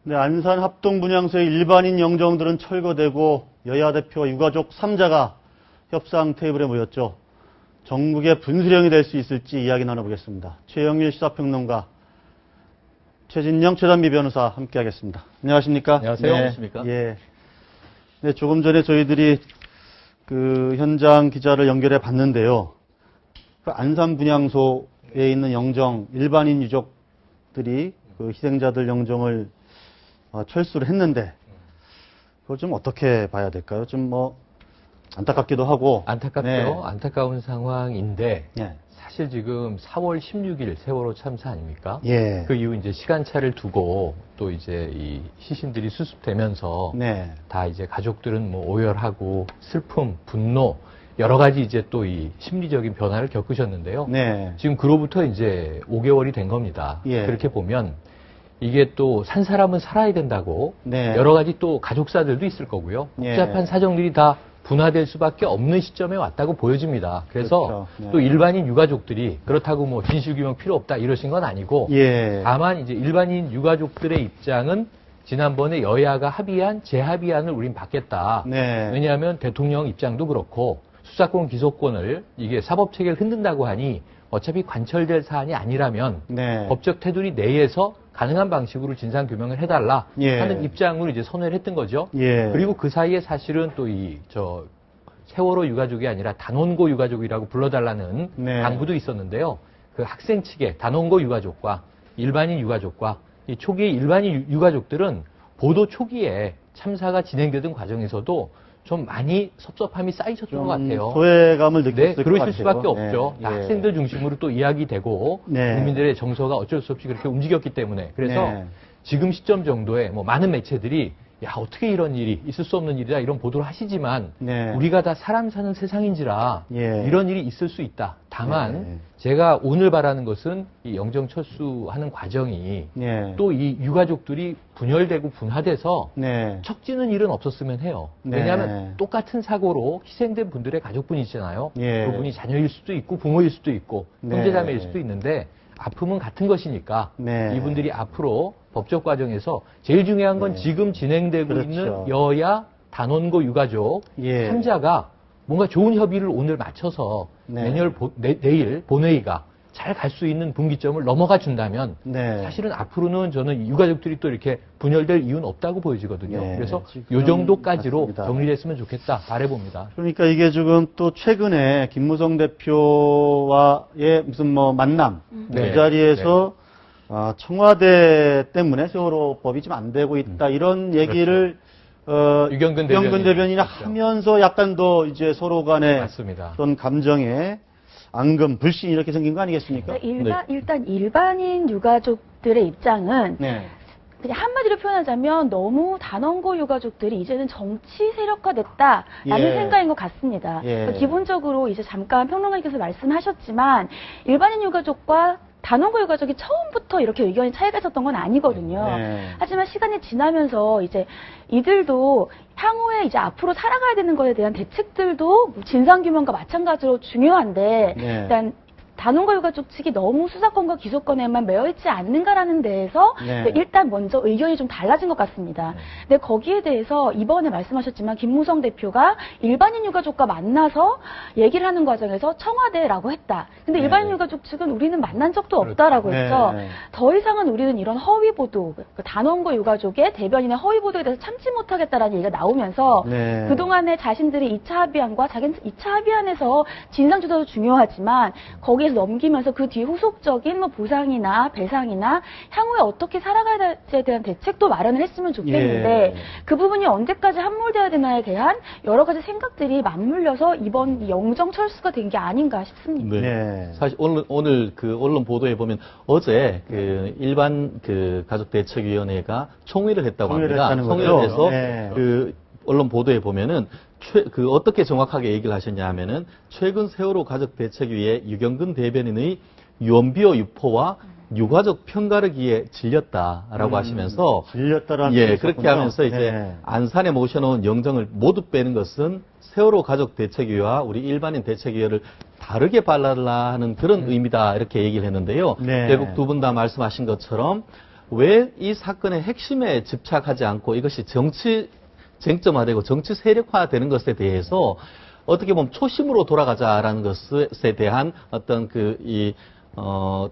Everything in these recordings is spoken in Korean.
네, 안산 합동분향소의 일반인 영정들은 철거되고 여야 대표와 유가족 3자가 협상 테이블에 모였죠. 전국의 분수령이 될 수 있을지 이야기 나눠보겠습니다. 최영일 시사평론가, 최진영, 최단비 변호사 함께하겠습니다. 안녕하십니까? 안녕하세요. 네, 안녕하십니까? 예. 네, 조금 전에 저희들이 그 현장 기자를 연결해 봤는데요. 그 안산 분향소에 있는 영정, 일반인 유족들이 그 희생자들 영정을 철수를 했는데, 그걸 좀 어떻게 봐야 될까요? 좀 안타깝기도 하고. 안타깝죠. 네. 안타까운 상황인데, 네. 사실 지금 4월 16일 세월호 참사 아닙니까? 예. 그 이후 이제 시간차를 두고 또 이제 이 시신들이 수습되면서 네. 다 이제 가족들은 뭐 오열하고 슬픔, 분노, 여러 가지 이제 또 이 심리적인 변화를 겪으셨는데요. 네. 지금 그로부터 이제 5개월이 된 겁니다. 예. 그렇게 보면 이게 또 산 사람은 살아야 된다고 네. 여러 가지 또 가족사들도 있을 거고요. 예. 복잡한 사정들이 다 분화될 수밖에 없는 시점에 왔다고 보여집니다. 그래서 그렇죠. 네. 또 일반인 유가족들이 그렇다고 뭐 진실규명 필요 없다 이러신 건 아니고 예. 다만 이제 일반인 유가족들의 입장은 지난번에 여야가 합의한 재합의안을 우린 받겠다. 네. 왜냐하면 대통령 입장도 그렇고 수사권 기소권을 이게 사법체계를 흔든다고 하니 어차피 관철될 사안이 아니라면 네. 법적 테두리 내에서 가능한 방식으로 진상규명을 해달라 예. 하는 입장으로 이제 선회를 했던 거죠. 예. 그리고 그 사이에 사실은 또 세월호 유가족이 아니라 단원고 유가족이라고 불러달라는 네. 당부도 있었는데요. 그 학생 측의 단원고 유가족과 일반인 유가족과 이 초기의 일반인 유가족들은 보도 초기에 참사가 진행되던 과정에서도 좀 많이 섭섭함이 쌓이셨던 것 같아요. 소외감을 느꼈을 네, 것 그러실 같아요. 수밖에 없죠. 네. 학생들 중심으로 또 이야기되고 네. 국민들의 정서가 어쩔 수 없이 그렇게 움직였기 때문에 그래서 네. 지금 시점 정도에 뭐 많은 매체들이 야 어떻게 이런 일이 있을 수 없는 일이다 이런 보도를 하시지만 네. 우리가 다 사람 사는 세상인지라 예. 이런 일이 있을 수 있다. 다만 네. 제가 오늘 바라는 것은 이 영정 철수하는 과정이 네. 또 이 유가족들이 분열되고 분화돼서 네. 척지는 일은 없었으면 해요. 네. 왜냐하면 똑같은 사고로 희생된 분들의 가족분이시잖아요. 예. 그분이 자녀일 수도 있고 부모일 수도 있고 네. 형제자매일 수도 있는데 아픔은 같은 것이니까 네. 이분들이 앞으로 법적 과정에서 제일 중요한 건 네. 지금 진행되고 그렇죠. 있는 여야 단원고 유가족 예. 3자가 뭔가 좋은 협의를 오늘 맞춰서 네. 내일 본회의가 잘 갈 수 있는 분기점을 넘어가 준다면 네. 사실은 앞으로는 저는 유가족들이 또 이렇게 분열될 이유는 없다고 보여지거든요. 네, 그래서 지금 요 정도까지로 맞습니다. 정리됐으면 좋겠다 바라봅니다. 그러니까 이게 지금 또 최근에 김무성 대표와의 무슨 만남 네. 그 자리에서 청와대 때문에 세월호법이 좀 안 되고 있다 이런 얘기를 유경근 대변인이 그렇죠. 하면서 약간 더 이제 서로 간에 맞습니다. 어떤 감정에 앙금, 불신 이렇게 생긴 거 아니겠습니까? 일단 일반인 유가족들의 입장은 네. 그냥 한마디로 표현하자면 너무 단원고 유가족들이 이제는 정치 세력화됐다라는 예. 생각인 것 같습니다. 예. 그러니까 기본적으로 이제 잠깐 평론가님께서 말씀하셨지만 일반인 유가족과 단원고 유가족이 처음부터 이렇게 의견이 차이가 있었던 건 아니거든요. 네. 하지만 시간이 지나면서 이제 이들도 향후에 이제 앞으로 살아가야 되는 것에 대한 대책들도 진상규명과 마찬가지로 중요한데 네. 일단 단원고 유가족 측이 너무 수사권과 기소권에만 매여있지 않는가라는 데에서 네. 일단 먼저 의견이 좀 달라진 것 같습니다. 근데 거기에 대해서 이번에 말씀하셨지만 김무성 대표가 일반인 유가족과 만나서 얘기를 하는 과정에서 청와대라고 했다. 근데 네. 일반인 유가족 측은 우리는 만난 적도 그렇죠. 없다라고 네. 했죠. 네. 더 이상은 우리는 이런 허위 보도, 그 단원고 유가족의 대변인의 허위 보도에 대해서 참지 못하겠다라는 얘기가 나오면서 네. 그동안에 자신들이 2차 합의안과 자기는 2차 합의안에서 진상조사도 중요하지만 거기에서 넘기면서 그 뒤에 후속적인 보상이나 배상이나 향후에 어떻게 살아가야 될지에 대한 대책도 마련을 했으면 좋겠는데 예. 그 부분이 언제까지 함몰되어야 되나에 대한 여러 가지 생각들이 맞물려서 이번 이 영정 철수가 된 게 아닌가 싶습니다. 네. 사실 오늘 그 언론 보도에 보면 어제 그 일반 그 가족대책위원회가 총회를 했다고 총회를 합니다. 했다는 총회를 거죠? 해서 네. 그 언론 보도에 보면은 그 어떻게 정확하게 얘기를 하셨냐 하면은 최근 세월호 가족대책위의 유경근 대변인의 유언비어 유포와 유가족 편가르기에 질렸다라고 하시면서 질렸다라는 예 뜻이 그렇게 있었군요. 하면서 이제 네. 안산에 모셔놓은 영정을 모두 빼는 것은 세월호 가족 대책위와 우리 일반인 대책위를 다르게 발라라 하는 그런 의미다 이렇게 얘기를 했는데요. 네. 결국 두 분 다 말씀하신 것처럼 왜 이 사건의 핵심에 집착하지 않고 이것이 정치 쟁점화되고 정치 세력화되는 것에 대해서 어떻게 보면 초심으로 돌아가자라는 것에 대한 어떤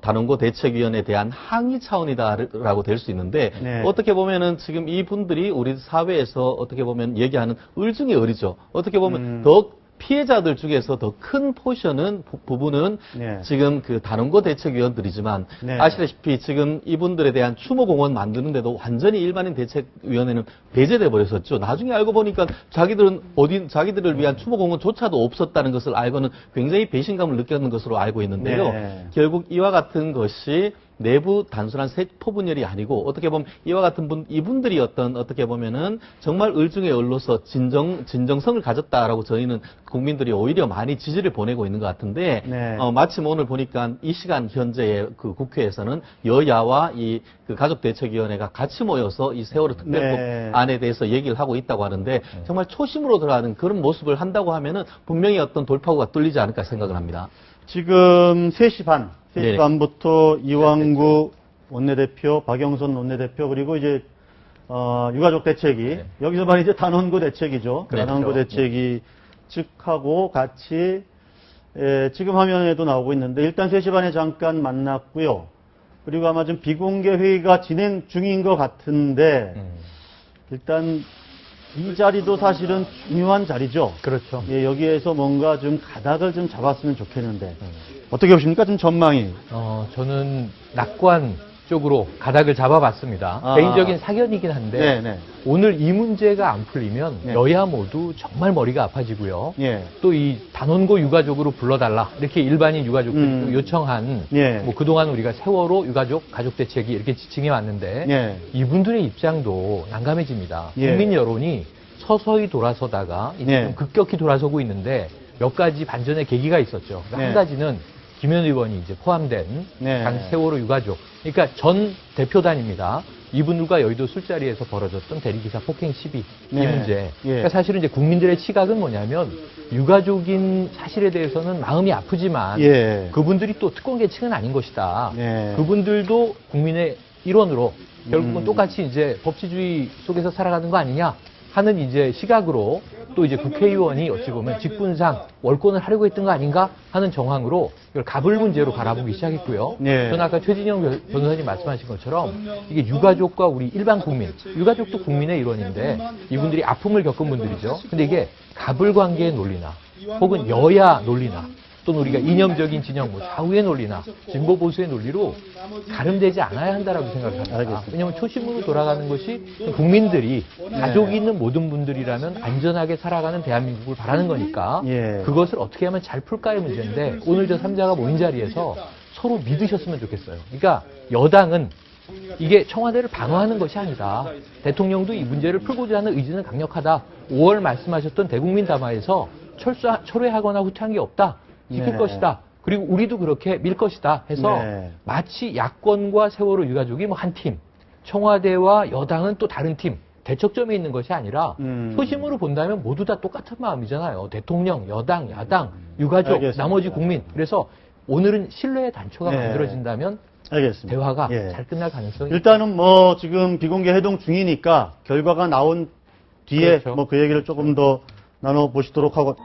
단원고 대책위원회에 대한 항의 차원이다라고 될 수 있는데 네. 어떻게 보면은 지금 이분들이 우리 사회에서 어떻게 보면 얘기하는 을중의 을이죠. 어떻게 보면 더 피해자들 중에서 더 큰 포션은 부분은 네. 지금 그 단원고 대책위원들이지만 네. 아시다시피 지금 이분들에 대한 추모공원 만드는데도 완전히 일반인 대책위원회는 배제돼 버렸었죠. 나중에 알고 보니까 자기들을 위한 추모공원조차도 없었다는 것을 알고는 굉장히 배신감을 느꼈는 것으로 알고 있는데요. 네. 결국 이와 같은 것이 내부 단순한 세포 분열이 아니고 어떻게 보면 이와 같은 이분들이 어떻게 보면은 정말 을중의 을로서 진정성을 가졌다라고 저희는 국민들이 오히려 많이 지지를 보내고 있는 것 같은데 네. 마침 오늘 보니까 이 시간 현재의 그 국회에서는 여야와 그 가족대책위원회가 같이 모여서 이 세월호 특별법 네. 안에 대해서 얘기를 하고 있다고 하는데 정말 초심으로 들어가는 그런 모습을 한다고 하면은 분명히 어떤 돌파구가 뚫리지 않을까 생각을 합니다. 지금 3시 반, 3시 네네. 반부터 이왕구 원내대표, 박영선 원내대표, 그리고 이제, 유가족 대책이, 네. 여기서만 이제 단원고 대책이죠. 그렇죠. 단원고 대책이 측하고 같이, 지금 화면에도 나오고 있는데, 일단 3시 반에 잠깐 만났고요. 그리고 아마 좀 비공개 회의가 진행 중인 것 같은데, 일단 이 자리도 사실은 중요한 자리죠. 그렇죠. 예, 여기에서 뭔가 좀 가닥을 좀 잡았으면 좋겠는데 어떻게 보십니까? 좀 전망이. 저는 낙관 쪽으로 가닥을 잡아봤습니다. 아. 개인적인 사견이긴 한데 네. 오늘 이 문제가 안 풀리면 네. 여야 모두 정말 머리가 아파지고요. 예. 또 이 단원고 유가족으로 불러달라 이렇게 일반인 유가족들이 또 요청한 예. 뭐 그동안 우리가 세월호 유가족 가족 대책이 이렇게 지칭해 왔는데 예. 이분들의 입장도 난감해집니다. 예. 국민 여론이 서서히 돌아서다가 이제 예. 좀 급격히 돌아서고 있는데 몇 가지 반전의 계기가 있었죠. 그러니까 네. 한 가지는 김현 의원이 이제 포함된 네. 당 세월호 유가족, 그러니까 전 대표단입니다. 이분들과 여의도 술자리에서 벌어졌던 대리기사 폭행 시비 이 네. 문제. 예. 그러니까 사실은 이제 국민들의 시각은 뭐냐면 유가족인 사실에 대해서는 마음이 아프지만 예. 그분들이 또 특권 계층은 아닌 것이다. 네. 그분들도 국민의 일원으로 결국은 음. 똑같이 이제 법치주의 속에서 살아가는 거 아니냐 하는 이제 시각으로 또 이제 국회의원이 어찌 보면 직분상 월권을 하려고 했던 거 아닌가 하는 정황으로 이걸 가불 문제로 바라보기 시작했고요. 네. 저는 아까 최진영 변호사님 말씀하신 것처럼 이게 유가족과 우리 일반 국민, 유가족도 국민의 일원인데 이분들이 아픔을 겪은 분들이죠. 근데 이게 가불 관계의 논리나 혹은 여야 논리나 또는 우리가 이념적인 진영, 뭐 좌우의 논리나 진보 보수의 논리로 가름되지 않아야 한다라고 생각을 합니다. 알겠습니다. 왜냐하면 초심으로 돌아가는 것이 국민들이 가족이 있는 모든 분들이라면 안전하게 살아가는 대한민국을 바라는 거니까 예. 그것을 어떻게 하면 잘 풀까의 문제인데 오늘 저 3자가 모인 자리에서 서로 믿으셨으면 좋겠어요. 그러니까 여당은 이게 청와대를 방어하는 것이 아니다. 대통령도 이 문제를 풀고자 하는 의지는 강력하다. 5월 말씀하셨던 대국민 담화에서 철회하거나 후퇴한 게 없다. 지킬 네. 것이다. 그리고 우리도 그렇게 밀 것이다 해서 네. 마치 야권과 세월호 유가족이 뭐 한 팀, 청와대와 여당은 또 다른 팀, 대척점에 있는 것이 아니라 초심으로 본다면 모두 다 똑같은 마음이잖아요. 대통령, 여당, 야당, 유가족, 알겠습니다. 나머지 국민. 그래서 오늘은 신뢰의 단초가 네. 만들어진다면 알겠습니다. 대화가 예. 잘 끝날 가능성이 일단은 뭐 지금 비공개 회동 중이니까 결과가 나온 뒤에 그렇죠. 뭐 그 얘기를 조금 더 나눠보시도록 하고